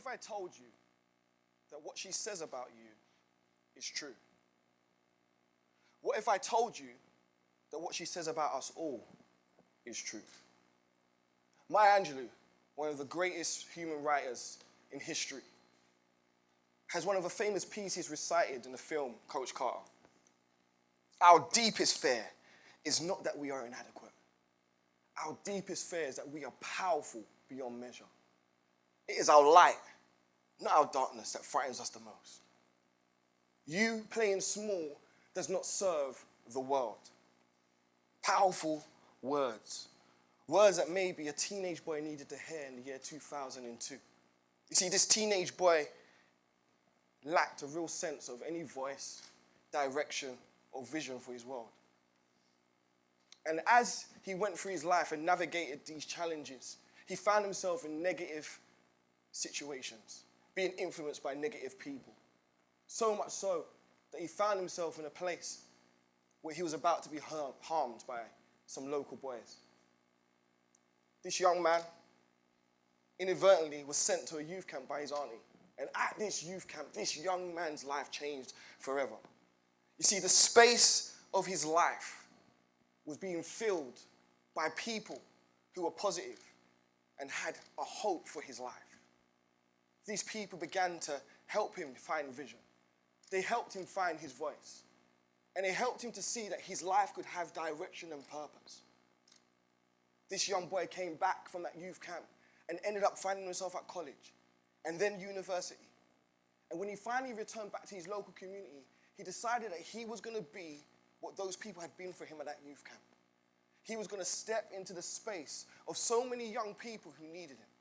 if I told you that what she says about you is true? What if I told you that what she says about us all is true? Maya Angelou, one of the greatest human writers in history, has one of the famous pieces recited in the film Coach Carter. Our deepest fear is not that we are inadequate. Our deepest fear is that we are powerful beyond measure. It is our light, not our darkness, that frightens us the most. You playing small does not serve the world. Powerful words. Words that maybe a teenage boy needed to hear in the year 2002. You see, this teenage boy lacked a real sense of any voice, direction, or vision for his world. And as he went through his life and navigated these challenges, he found himself in negative situations, being influenced by negative people. So much so that he found himself in a place where he was about to be harmed by some local boys. This young man inadvertently was sent to a youth camp by his auntie. And at this youth camp, this young man's life changed forever. You see, the space of his life was being filled by people who were positive and had a hope for his life. These people began to help him find vision. They helped him find his voice. And they helped him to see that his life could have direction and purpose. This young boy came back from that youth camp and ended up finding himself at college and then university. And when he finally returned back to his local community, he decided that he was going to be what those people had been for him at that youth camp. He was going to step into the space of so many young people who needed him.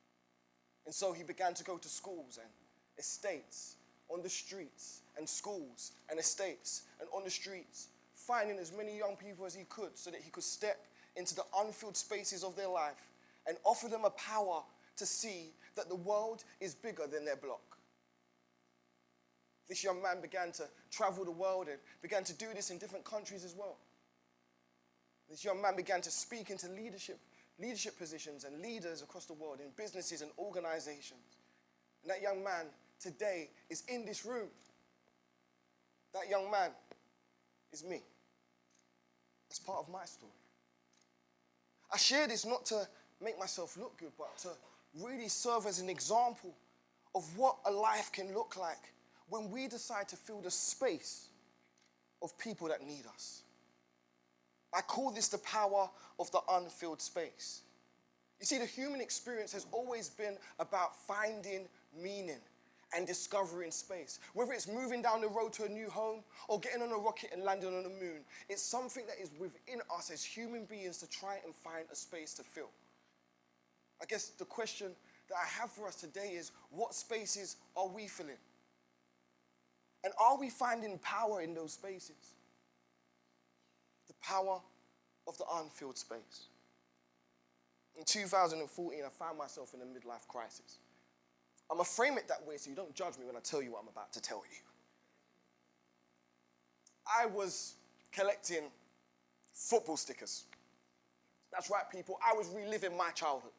And so he began to go to schools and estates, on the streets, and schools and estates, and on the streets, finding as many young people as he could so that he could step into the unfilled spaces of their life and offer them a power to see that the world is bigger than their block. This young man began to travel the world and began to do this in different countries as well. This young man began to speak into leadership positions and leaders across the world in businesses and organizations. And that young man today is in this room. That young man is me. That's part of my story. I share this not to make myself look good, but to really serve as an example of what a life can look like when we decide to fill the space of people that need us. I call this the power of the unfilled space. You see, the human experience has always been about finding meaning and discovering space. Whether it's moving down the road to a new home or getting on a rocket and landing on the moon, it's something that is within us as human beings to try and find a space to fill. I guess the question that I have for us today is, what spaces are we filling? And are we finding power in those spaces? The power of the unfilled space. In 2014, I found myself in a midlife crisis. I'm going to frame it that way so you don't judge me when I tell you what I'm about to tell you. I was collecting football stickers. That's right, people. I was reliving my childhood.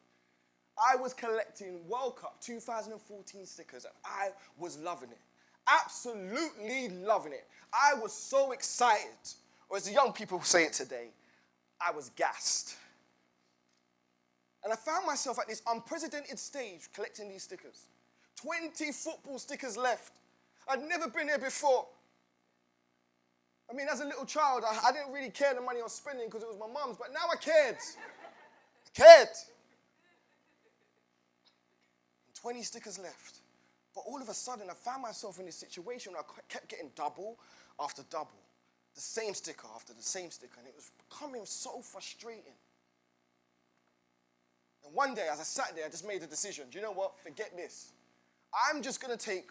I was collecting World Cup 2014 stickers, and I was loving it. Absolutely loving it. I was so excited. Or as the young people say it today, I was gassed. And I found myself at this unprecedented stage collecting these stickers. 20 football stickers left. I'd never been here before. I mean, as a little child, I didn't really care the money I was spending because it was my mum's, but now I cared. I cared. 20 stickers left. But all of a sudden, I found myself in this situation where I kept getting double after double. The same sticker after the same sticker, and it was becoming so frustrating. And one day, as I sat there, I just made a decision. Do you know what? Forget this. I'm just going to take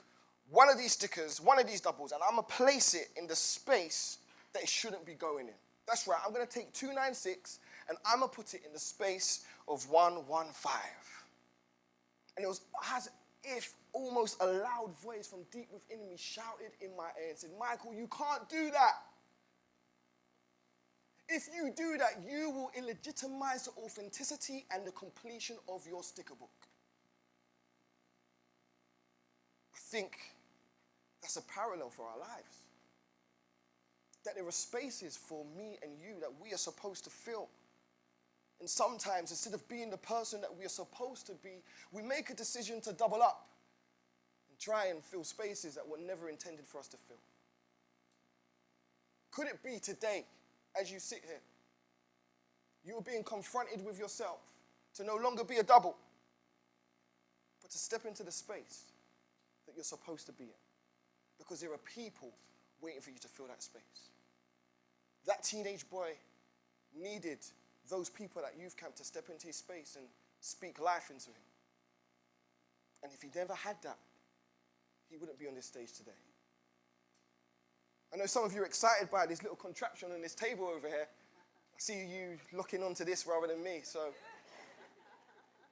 one of these stickers, one of these doubles, and I'm going to place it in the space that it shouldn't be going in. That's right. I'm going to take 296, and I'm going to put it in the space of 115. And it was as if almost a loud voice from deep within me shouted in my ear and said, Michael, you can't do that. If you do that, you will illegitimize the authenticity and the completion of your sticker book. think that's a parallel for our lives. That there are spaces for me and you that we are supposed to fill. And sometimes, instead of being the person that we are supposed to be, we make a decision to double up and try and fill spaces that were never intended for us to fill. Could it be today, as you sit here, you are being confronted with yourself to no longer be a double, but to step into the space that you're supposed to be in? Because there are people waiting for you to fill that space. That teenage boy needed those people at youth camp to step into his space and speak life into him. And if he never had that, he wouldn't be on this stage today. I know some of you are excited by this little contraption on this table over here. I see you looking onto this rather than me, so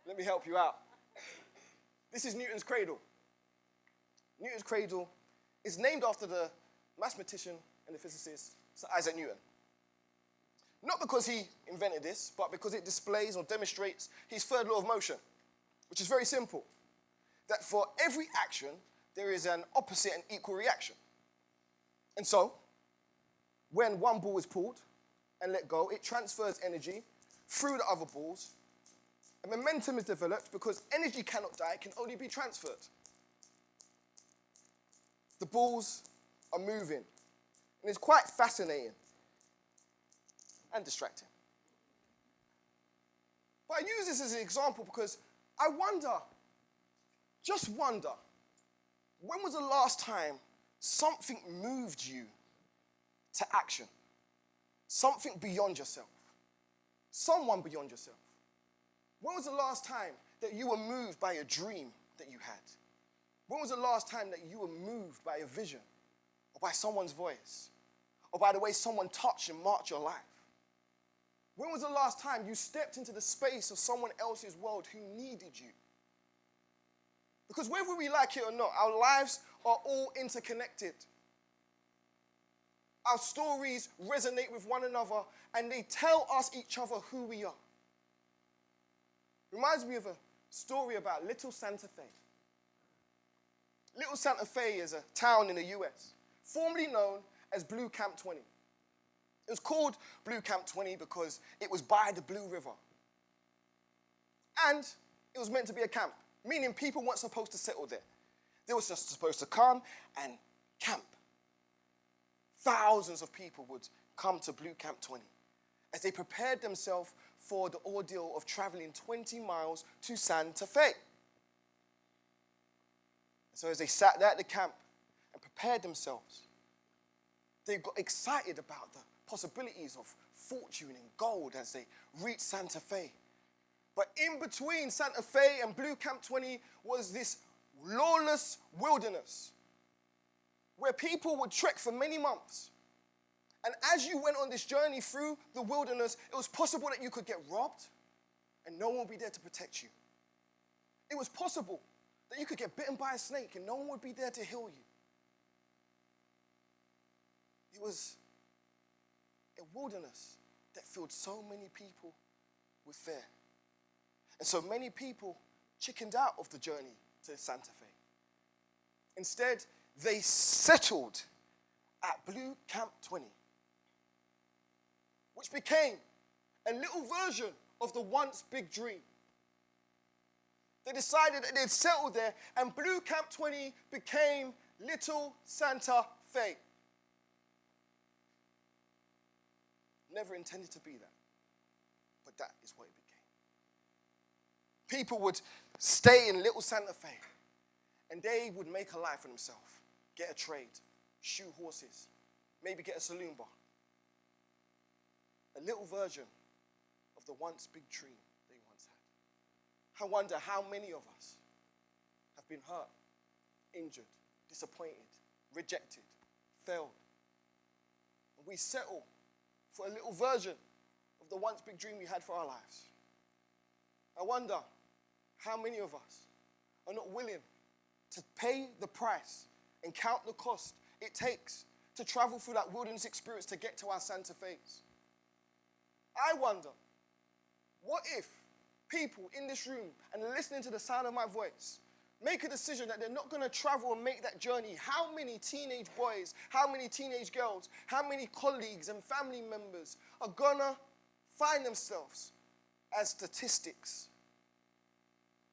let me help you out. This is Newton's cradle. Newton's cradle is named after the mathematician and the physicist Sir Isaac Newton. Not because he invented this, but because it displays or demonstrates his third law of motion, which is very simple. That for every action, there is an opposite and equal reaction. And so, when one ball is pulled and let go, it transfers energy through the other balls, and momentum is developed because energy cannot die, it can only be transferred. The balls are moving, and it's quite fascinating and distracting. But I use this as an example because I wonder, just wonder, when was the last time something moved you to action? Something beyond yourself. Someone beyond yourself. When was the last time that you were moved by a dream that you had? When was the last time that you were moved by a vision, or by someone's voice, or by the way someone touched and marked your life? When was the last time you stepped into the space of someone else's world who needed you? Because whether we like it or not, our lives are all interconnected. Our stories resonate with one another, and they tell us each other who we are. Reminds me of a story about Little Santa Fe. Little Santa Fe is a town in the US, formerly known as Blue Camp 20. It was called Blue Camp 20 because it was by the Blue River. And it was meant to be a camp, meaning people weren't supposed to settle there. They were just supposed to come and camp. Thousands of people would come to Blue Camp 20 as they prepared themselves for the ordeal of traveling 20 miles to Santa Fe. So as they sat there at the camp and prepared themselves, they got excited about the possibilities of fortune and gold as they reached Santa Fe. But in between Santa Fe and Blue Camp 20 was this lawless wilderness where people would trek for many months. And as you went on this journey through the wilderness, it was possible that you could get robbed and no one would be there to protect you. It was possible that you could get bitten by a snake and no one would be there to heal you. It was a wilderness that filled so many people with fear. And so many people chickened out of the journey to Santa Fe. Instead, they settled at Blue Camp 20, which became a little version of the once big dream. They decided that they'd settle there, and Blue Camp 20 became Little Santa Fe. Never intended to be that, but that is what it became. People would stay in Little Santa Fe, and they would make a life for themselves, get a trade, shoe horses, maybe get a saloon bar. A little version of the once big dream they once had. I wonder how many of us have been hurt, injured, disappointed, rejected, failed. And we settle for a little version of the once big dream we had for our lives. I wonder how many of us are not willing to pay the price and count the cost it takes to travel through that wilderness experience to get to our Santa Fe's. I wonder, what if people in this room and listening to the sound of my voice make a decision that they're not going to travel and make that journey, how many teenage boys, how many teenage girls, how many colleagues and family members are going to find themselves as statistics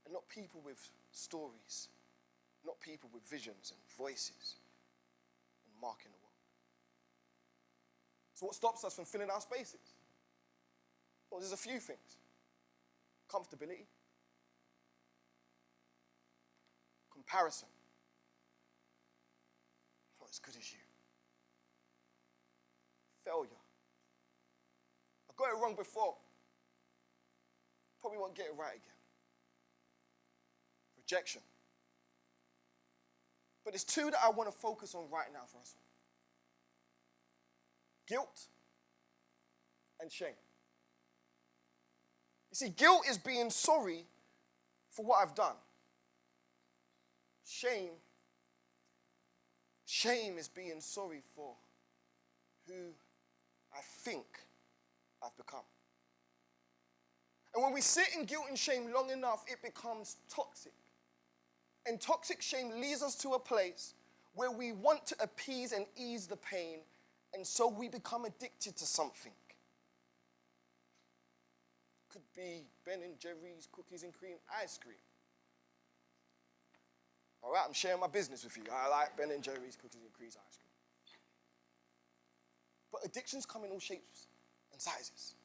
and not people with stories, not people with visions and voices and marking the world? So what stops us from filling our spaces? Well, there's a few things. Comfortability. Comparison. Not as good as you. Failure. I got it wrong before. Probably won't get it right again. Rejection. But there's two that I want to focus on right now for us all. Guilt and shame. You see, guilt is being sorry for what I've done. Shame is being sorry for who I think I've become. And when we sit in guilt and shame long enough, it becomes toxic. And toxic shame leads us to a place where we want to appease and ease the pain, and so we become addicted to something. Could be Ben and Jerry's cookies and cream ice cream. All right, I'm sharing my business with you. I like Ben and Jerry's cookies and cream ice cream. But addictions come in all shapes and sizes.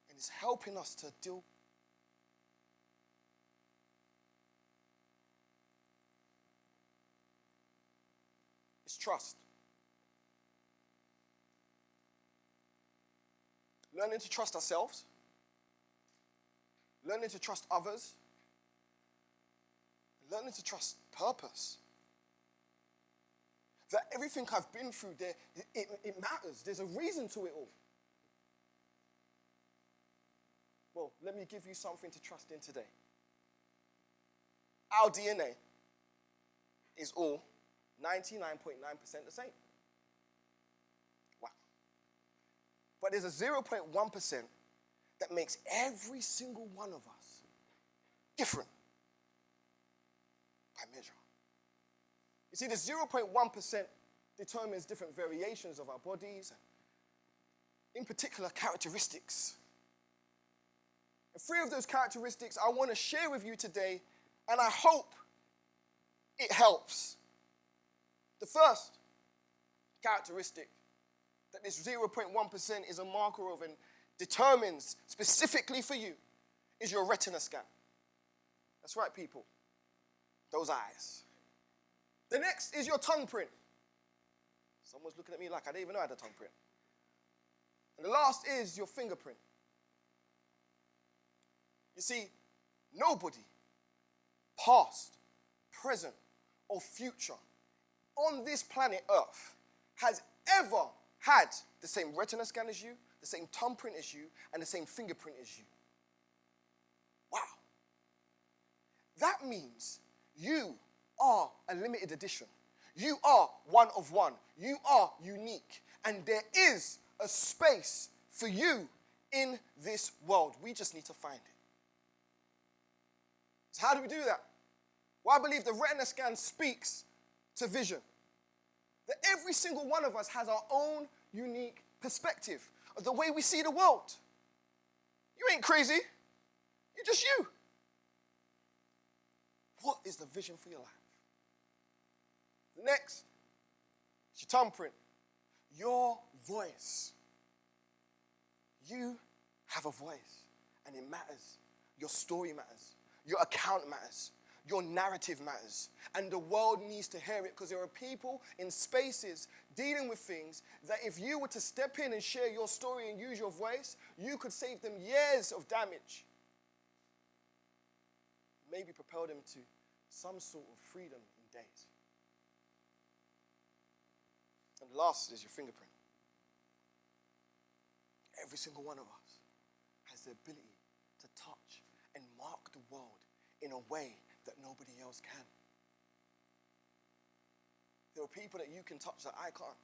And it's helping us to deal. It's trust. Learning to trust ourselves. Learning to trust others. Learning to trust purpose. That everything I've been through, it matters. There's a reason to it all. Well, let me give you something to trust in today. Our DNA is all 99.9% the same. Wow. But there's a 0.1% that makes every single one of us different by measure. You see, the 0.1% determines different variations of our bodies, and in particular, characteristics. And 3 of those characteristics I want to share with you today, and I hope it helps. The first characteristic that this 0.1% is a marker of and determines specifically for you is your retina scan. That's right, people. Those eyes. The next is your tongue print. Someone's looking at me like I didn't even know I had a tongue print. And the last is your fingerprint. You see, nobody, past, present, or future, on this planet Earth has ever had the same retina scan as you, the same tongue print as you, and the same fingerprint as you. Wow. That means you are a limited edition. You are one of one. You are unique. And there is a space for you in this world. We just need to find it. So how do we do that? Well, I believe the retina scan speaks to vision. That every single one of us has our own unique perspective of the way we see the world. You ain't crazy. You're just you. What is the vision for your life? The next is your tongue print. Your voice. You have a voice, and it matters. Your story matters. Your account matters. Your narrative matters. And the world needs to hear it, because there are people in spaces dealing with things that if you were to step in and share your story and use your voice, you could save them years of damage. Maybe propel them to some sort of freedom in days. And last is your fingerprint. Every single one of us has the ability to touch and mark the world in a way that nobody else can. There are people that you can touch that I can't.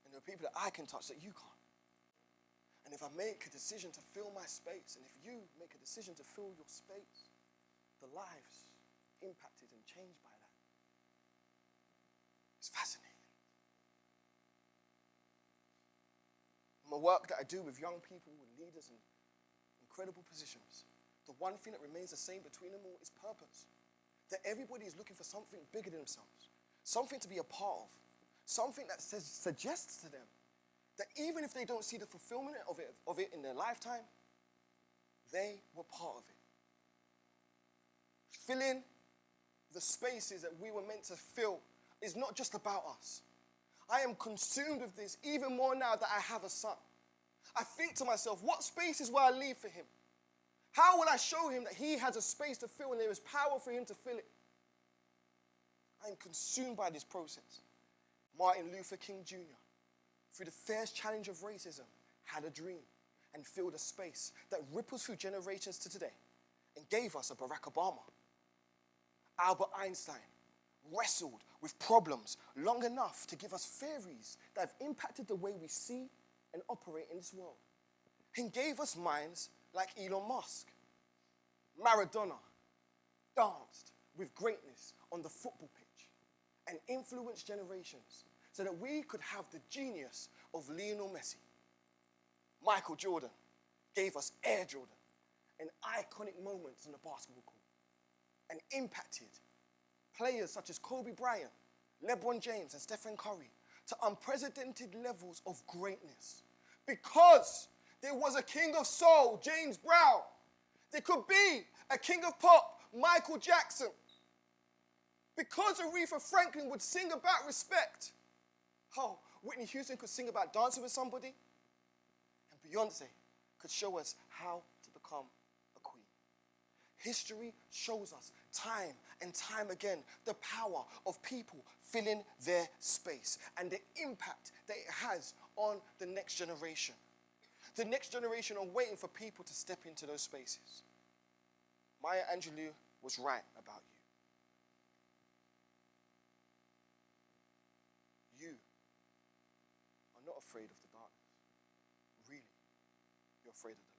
And there are people that I can touch that you can't. And if I make a decision to fill my space, and if you make a decision to fill your space, the lives impacted and changed by that. It's fascinating. My work that I do with young people and leaders in incredible positions, the one thing that remains the same between them all is purpose. That everybody is looking for something bigger than themselves, something to be a part of, something that suggests to them that even if they don't see the fulfillment of it in their lifetime, they were part of it. Filling the spaces that we were meant to fill is not just about us. I am consumed with this even more now that I have a son. I think to myself, what spaces will I leave for him? How will I show him that he has a space to fill and there is power for him to fill it? I am consumed by this process. Martin Luther King Jr., through the fierce challenge of racism, had a dream and filled a space that ripples through generations to today and gave us a Barack Obama. Albert Einstein wrestled with problems long enough to give us theories that have impacted the way we see and operate in this world, and gave us minds like Elon Musk. Maradona danced with greatness on the football pitch and influenced generations so that we could have the genius of Lionel Messi. Michael Jordan gave us Air Jordan and iconic moments on the basketball court and impacted players such as Kobe Bryant, LeBron James, and Stephen Curry to unprecedented levels of greatness. Because there was a king of soul, James Brown. There could be a king of pop, Michael Jackson. Because Aretha Franklin would sing about respect, oh, Whitney Houston could sing about dancing with somebody, and Beyonce could show us how to become a queen. History shows us time and time again the power of people filling their space and the impact that it has on the next generation. The next generation are waiting for people to step into those spaces. Maya Angelou was right about you. You are not afraid of the darkness. Really, you're afraid of the